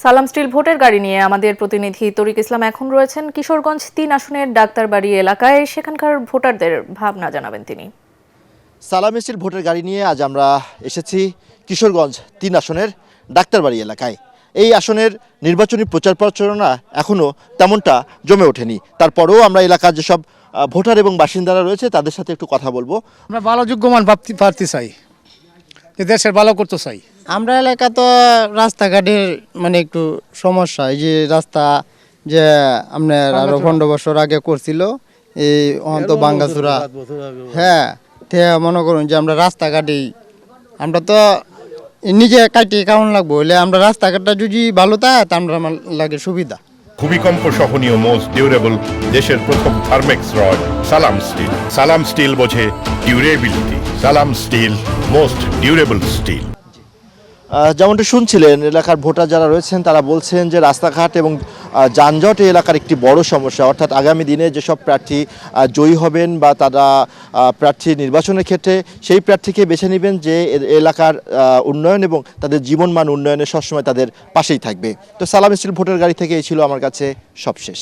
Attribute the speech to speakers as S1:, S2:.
S1: সালাম স্টিল ভোটের গাড়ি নিয়ে আমাদের প্রতিনিধি তরিক ইসলাম এখন রয়েছেন কিশোরগঞ্জ ৩ আসনের ডাক্তারবাড়ি এলাকায়। সেখানকার ভোটারদের ভাবনা জানাবেন তিনি।
S2: সালাম স্টিল ভোটের গাড়ি নিয়ে আজ আমরা এসেছি কিশোরগঞ্জ ৩ আসনের ডাক্তারবাড়ি এলাকায়। এই আসনের নির্বাচনী প্রচার প্রচারণা এখনও তেমনটা জমে ওঠেনি। তারপরেও আমরা এলাকার যেসব ভোটার এবং বাসিন্দারা রয়েছে তাদের সাথে একটু কথা বলবো।
S3: আমরা ভালো যোগ্যমান প্রার্থী চাই, যে দেশের ভালো করতে চাই।
S4: আমরা এলাকা তো রাস্তাঘাটের মানে একটু সমস্যা, এই যে রাস্তা যে আপনার আরো 15 বছর আগে করছিল এই অন্ত বাঙ্গাচুরা, হ্যাঁ তে মনে করুন যে আমরা রাস্তাঘাটেই আমরা তো নিজে কাটিয়ে কেমন লাগবো হলে আমরা রাস্তাঘাটটা যদি ভালো থাকে তা আমরা লাগে সুবিধা।
S5: ভূমিকম্প সহনীয় মোস্ট ডিউরেবল দেশের প্রথম থার্মেক্স রড সালাম স্টিল। সালাম স্টিল বোঝে ডিউরেবিলিটি। সালাম স্টিল মোস্ট ডিউরেবল স্টিল।
S2: যেমনটা শুনছিলেন, এলাকার ভোটার যারা রয়েছেন তারা বলছেন যে রাস্তাঘাট এবং যানজট এই এলাকার একটি বড় সমস্যা। অর্থাৎ আগামী দিনে যেসব প্রার্থী জয়ী হবেন বা তারা প্রার্থী নির্বাচনের ক্ষেত্রে সেই প্রার্থীকে বেছে নেবেন যে এলাকার উন্নয়ন এবং তাদের জীবনমান উন্নয়নে সবসময় তাদের পাশেই থাকবে। তো সালাম স্টিল ভোটার গাড়ি থেকে এই ছিল আমার কাছে সবশেষ।